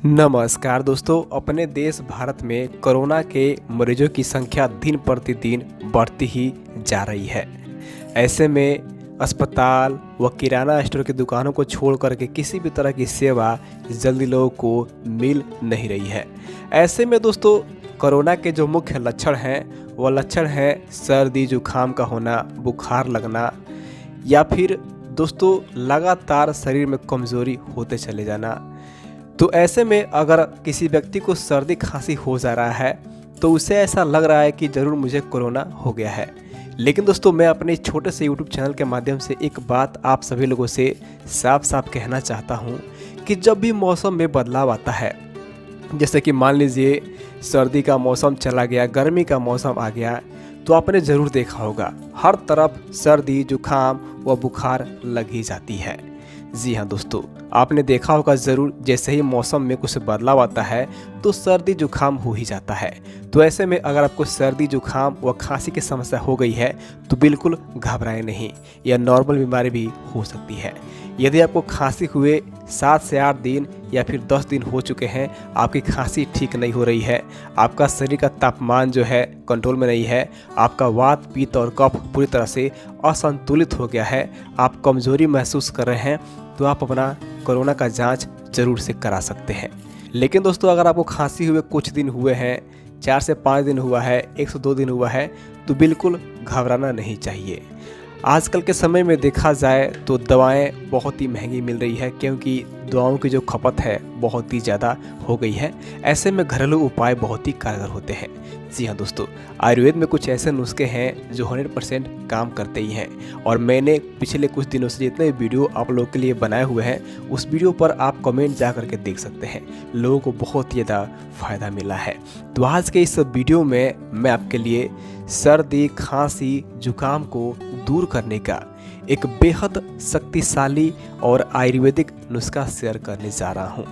नमस्कार दोस्तों। अपने देश भारत में कोरोना के मरीजों की संख्या दिन प्रतिदिन बढ़ती ही जा रही है। ऐसे में अस्पताल व किराना स्टोर की दुकानों को छोड़ करके किसी भी तरह की सेवा जल्दी लोगों को मिल नहीं रही है। ऐसे में दोस्तों कोरोना के जो मुख्य लक्षण हैं वह लक्षण हैं सर्दी जुकाम का होना, बुखार लगना या फिर दोस्तों लगातार शरीर में कमज़ोरी होते चले जाना। तो ऐसे में अगर किसी व्यक्ति को सर्दी खांसी हो जा रहा है तो उसे ऐसा लग रहा है कि ज़रूर मुझे कोरोना हो गया है। लेकिन दोस्तों मैं अपने छोटे से यूट्यूब चैनल के माध्यम से एक बात आप सभी लोगों से साफ साफ कहना चाहता हूं कि जब भी मौसम में बदलाव आता है, जैसे कि मान लीजिए सर्दी का मौसम चला गया, गर्मी का मौसम आ गया, तो आपने ज़रूर देखा होगा हर तरफ सर्दी जुकाम व बुखार लग ही जाती है। जी हाँ दोस्तों, आपने देखा होगा ज़रूर जैसे ही मौसम में कुछ बदलाव आता है तो सर्दी जुकाम हो ही जाता है। तो ऐसे में अगर आपको सर्दी जुकाम व खांसी की समस्या हो गई है तो बिल्कुल घबराएं नहीं, यह नॉर्मल बीमारी भी हो सकती है। यदि आपको खांसी हुए 7 से 8 दिन या फिर 10 दिन हो चुके हैं, आपकी खांसी ठीक नहीं हो रही है, आपका शरीर का तापमान जो है कंट्रोल में नहीं है, आपका वात पित्त और कफ पूरी तरह से असंतुलित हो गया है, आप कमज़ोरी महसूस कर रहे हैं, तो आप अपना कोरोना का जांच जरूर से करा सकते हैं। लेकिन दोस्तों अगर आपको खांसी हुए कुछ दिन हुए हैं, 4 से 5 दिन हुआ है, 1 से 2 दिन हुआ है, तो बिल्कुल घबराना नहीं चाहिए। आजकल के समय में देखा जाए तो दवाएं बहुत ही महंगी मिल रही है, क्योंकि दवाओं की जो खपत है बहुत ही ज़्यादा हो गई है। ऐसे में घरेलू उपाय बहुत ही कारगर होते हैं। जी हाँ दोस्तों, आयुर्वेद में कुछ ऐसे नुस्खे हैं जो 100% काम करते ही हैं, और मैंने पिछले कुछ दिनों से जितने वीडियो आप लोगों के लिए बनाए हुए हैं उस वीडियो पर आप कमेंट जा करके देख सकते हैं, लोगों को बहुत ही ज़्यादा फ़ायदा मिला है। तो आज के इस वीडियो में मैं आपके लिए सर्दी खांसी जुकाम को दूर करने का एक बेहद शक्तिशाली और आयुर्वेदिक नुस्खा शेयर करने जा रहा हूँ।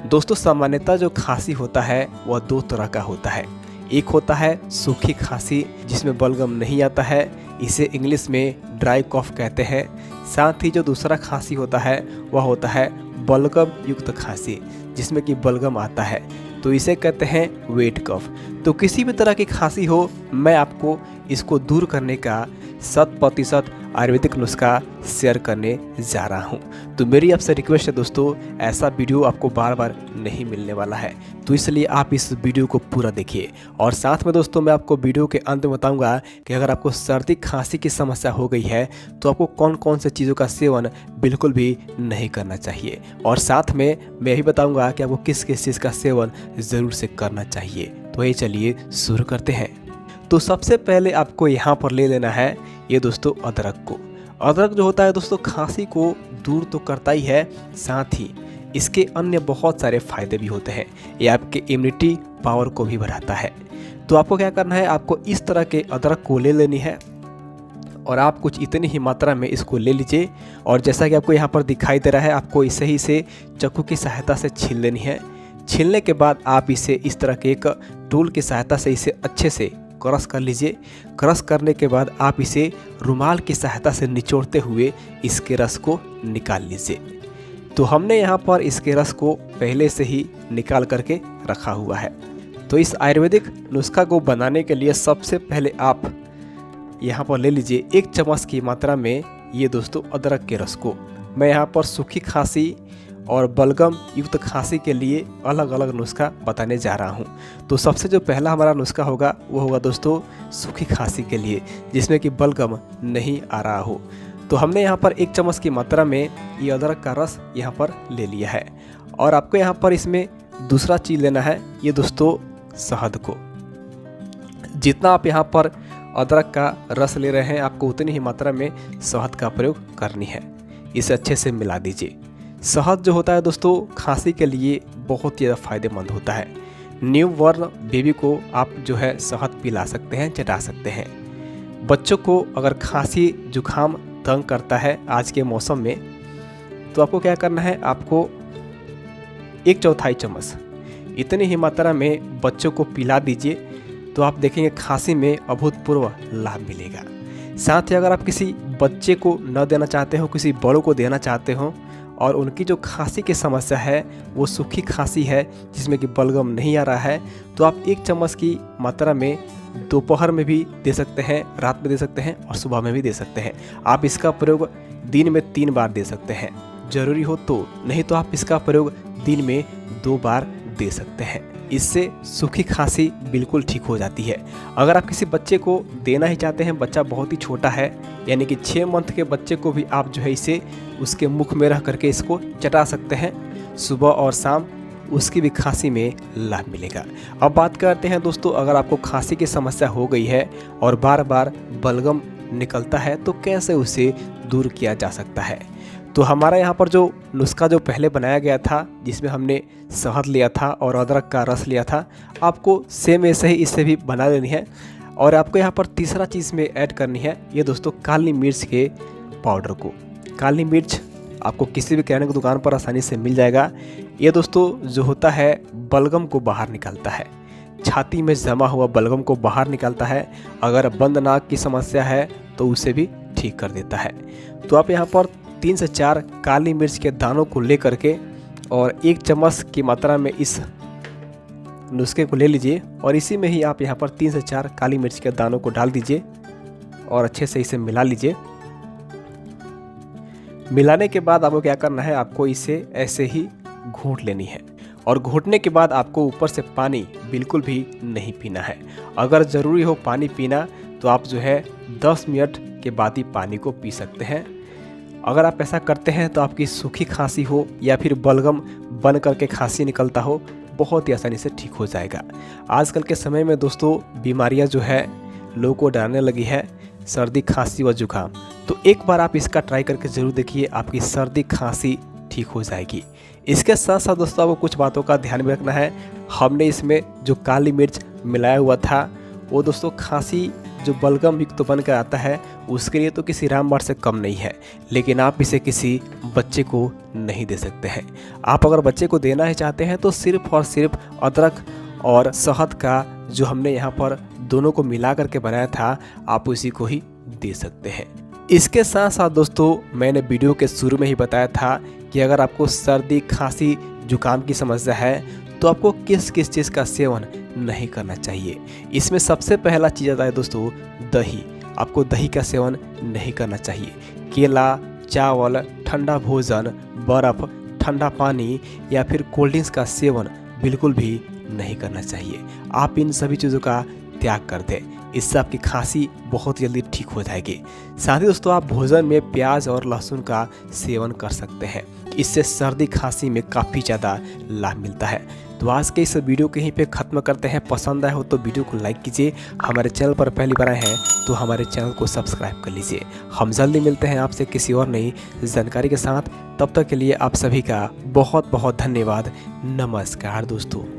दोस्तों सामान्यतः जो खांसी होता है वह 2 तरह का होता है। एक होता है सूखी खांसी जिसमें बलगम नहीं आता है, इसे इंग्लिश में ड्राई कॉफ कहते हैं। साथ ही जो दूसरा खांसी होता है वह होता है बलगम युक्त खांसी जिसमें कि बलगम आता है, तो इसे कहते हैं वेट कफ। तो किसी भी तरह की खांसी हो, मैं आपको इसको दूर करने का 100% आयुर्वेदिक नुस्खा शेयर करने जा रहा हूं। तो मेरी आपसे रिक्वेस्ट है दोस्तों, ऐसा वीडियो आपको बार बार नहीं मिलने वाला है, तो इसलिए आप इस वीडियो को पूरा देखिए। और साथ में दोस्तों मैं आपको वीडियो के अंत में बताऊंगा कि अगर आपको सर्दी खांसी की समस्या हो गई है तो आपको कौन कौन से चीज़ों का सेवन बिल्कुल भी नहीं करना चाहिए, और साथ में मैं भी बताऊँगा कि आपको किस किस चीज़ का सेवन ज़रूर से करना चाहिए। तो ये चलिए शुरू करते हैं। तो सबसे पहले आपको यहाँ पर ले लेना है ये दोस्तों अदरक को। अदरक जो होता है दोस्तों खांसी को दूर तो करता ही है, साथ ही इसके अन्य बहुत सारे फायदे भी होते हैं। ये आपके इम्यूनिटी पावर को भी बढ़ाता है। तो आपको क्या करना है, आपको इस तरह के अदरक को ले लेनी है और आप कुछ इतनी ही मात्रा में इसको ले लीजिए, और जैसा कि आपको यहाँ पर दिखाई दे रहा है आपको इसे ही से चाकू की सहायता से छील लेनी है। छीलने के बाद आप इसे इस तरह के एक टूल की सहायता से इसे अच्छे से क्रश कर लीजिए। क्रश करने के बाद आप इसे रुमाल की सहायता से निचोड़ते हुए इसके रस को निकाल लीजिए। तो हमने यहाँ पर इसके रस को पहले से ही निकाल करके रखा हुआ है। तो इस आयुर्वेदिक नुस्खा को बनाने के लिए सबसे पहले आप यहाँ पर ले लीजिए 1 चम्मच की मात्रा में ये दोस्तों अदरक के रस को। मैं यहाँ पर सूखी खांसी और बलगम युक्त खांसी के लिए अलग अलग नुस्खा बताने जा रहा हूँ। तो सबसे जो पहला हमारा नुस्खा होगा वो होगा दोस्तों सूखी खांसी के लिए, जिसमें कि बलगम नहीं आ रहा हो। तो हमने यहाँ पर 1 चम्मच की मात्रा में ये अदरक का रस यहाँ पर ले लिया है, और आपको यहाँ पर इसमें दूसरा चीज़ लेना है ये दोस्तों शहद को। जितना आप यहाँ पर अदरक का रस ले रहे हैं आपको उतनी ही मात्रा में शहद का प्रयोग करनी है। इसे अच्छे से मिला दीजिए। शहद जो होता है दोस्तों खांसी के लिए बहुत ही ज़्यादा फायदेमंद होता है। न्यू बॉर्न बेबी को आप जो है शहद पिला सकते हैं, चटा सकते हैं। बच्चों को अगर खांसी जुकाम तंग करता है आज के मौसम में, तो आपको क्या करना है, आपको 1/4 चम्मच इतनी ही मात्रा में बच्चों को पिला दीजिए, तो आप देखेंगे खांसी में अभूतपूर्व लाभ मिलेगा। साथ ही अगर आप किसी बच्चे को न देना चाहते हो, किसी बड़ों को देना चाहते हो, और उनकी जो खांसी की समस्या है वो सूखी खांसी है जिसमें कि बलगम नहीं आ रहा है, तो आप 1 चम्मच की मात्रा में दोपहर में भी दे सकते हैं, रात में दे सकते हैं और सुबह में भी दे सकते हैं। आप इसका प्रयोग दिन में 3 बार दे सकते हैं ज़रूरी हो तो, नहीं तो आप इसका प्रयोग दिन में 2 बार दे सकते हैं। इससे सूखी खांसी बिल्कुल ठीक हो जाती है। अगर आप किसी बच्चे को देना ही चाहते हैं, बच्चा बहुत ही छोटा है यानी कि 6 मंथ के बच्चे को भी आप जो है इसे उसके मुख में रह करके इसको चटा सकते हैं सुबह और शाम, उसकी भी खांसी में लाभ मिलेगा। अब बात करते हैं दोस्तों, अगर आपको खांसी की समस्या हो गई है और बार बार बलगम निकलता है तो कैसे उसे दूर किया जा सकता है। तो हमारा यहाँ पर जो नुस्खा जो पहले बनाया गया था जिसमें हमने शहद लिया था और अदरक का रस लिया था, आपको सेम ऐसे ही इससे भी बना लेनी है। और आपको यहाँ पर तीसरा चीज़ में ऐड करनी है ये दोस्तों काली मिर्च के पाउडर को। काली मिर्च आपको किसी भी किराने की दुकान पर आसानी से मिल जाएगा। ये दोस्तों जो होता है बलगम को बाहर निकालता है, छाती में जमा हुआ बलगम को बाहर निकालता है। अगर बंद नाक की समस्या है तो उसे भी ठीक कर देता है। तो आप यहाँ पर 3 से 4 काली मिर्च के दानों को ले करके और 1 चम्मच की मात्रा में इस नुस्खे को ले लीजिए और इसी में ही आप यहाँ पर 3 से 4 काली मिर्च के दानों को डाल दीजिए और अच्छे से इसे मिला लीजिए। मिलाने के बाद आपको क्या करना है, आपको इसे ऐसे ही घूंट लेनी है और घूंटने के बाद आपको ऊपर से पानी बिल्कुल भी नहीं पीना है। अगर ज़रूरी हो पानी पीना तो आप जो है 10 मिनट के बाद ही पानी को पी सकते हैं। अगर आप ऐसा करते हैं तो आपकी सूखी खांसी हो या फिर बलगम बन करके खांसी निकलता हो, बहुत ही आसानी से ठीक हो जाएगा। आजकल के समय में दोस्तों बीमारियां जो है लोगों को डराने लगी है, सर्दी खांसी व जुकाम। तो एक बार आप इसका ट्राई करके ज़रूर देखिए, आपकी सर्दी खांसी ठीक हो जाएगी। इसके साथ साथ दोस्तों आपको कुछ बातों का ध्यान भी रखना है। हमने इसमें जो काली मिर्च मिलाया हुआ था वो दोस्तों खांसी जो बलगम युक्त बन कर आता है उसके लिए तो किसी रामबाण से कम नहीं है, लेकिन आप इसे किसी बच्चे को नहीं दे सकते हैं। आप अगर बच्चे को देना ही चाहते हैं तो सिर्फ और सिर्फ अदरक और शहद का जो हमने यहाँ पर दोनों को मिला करके बनाया था, आप उसी को ही दे सकते हैं। इसके साथ साथ दोस्तों मैंने वीडियो के शुरू में ही बताया था कि अगर आपको सर्दी खांसी जुकाम की समस्या है तो आपको किस किस चीज़ का सेवन नहीं करना चाहिए। इसमें सबसे पहला चीज़ आता है दोस्तों दही। आपको दही का सेवन नहीं करना चाहिए। केला, चावल, ठंडा भोजन, बर्फ़, ठंडा पानी या फिर कोल्ड ड्रिंक्स का सेवन बिल्कुल भी नहीं करना चाहिए। आप इन सभी चीज़ों का त्याग कर दें, इससे आपकी खांसी बहुत जल्दी ठीक हो जाएगी। साथ ही दोस्तों आप भोजन में प्याज और लहसुन का सेवन कर सकते हैं, इससे सर्दी खांसी में काफ़ी ज़्यादा लाभ मिलता है। तो आज के इस वीडियो को यहीं पे ख़त्म करते हैं। पसंद आए हो तो वीडियो को लाइक कीजिए, हमारे चैनल पर पहली बार आए हैं तो हमारे चैनल को सब्सक्राइब कर लीजिए। हम जल्दी मिलते हैं आपसे किसी और नई जानकारी के साथ। तब तक के लिए आप सभी का बहुत बहुत धन्यवाद। नमस्कार दोस्तों।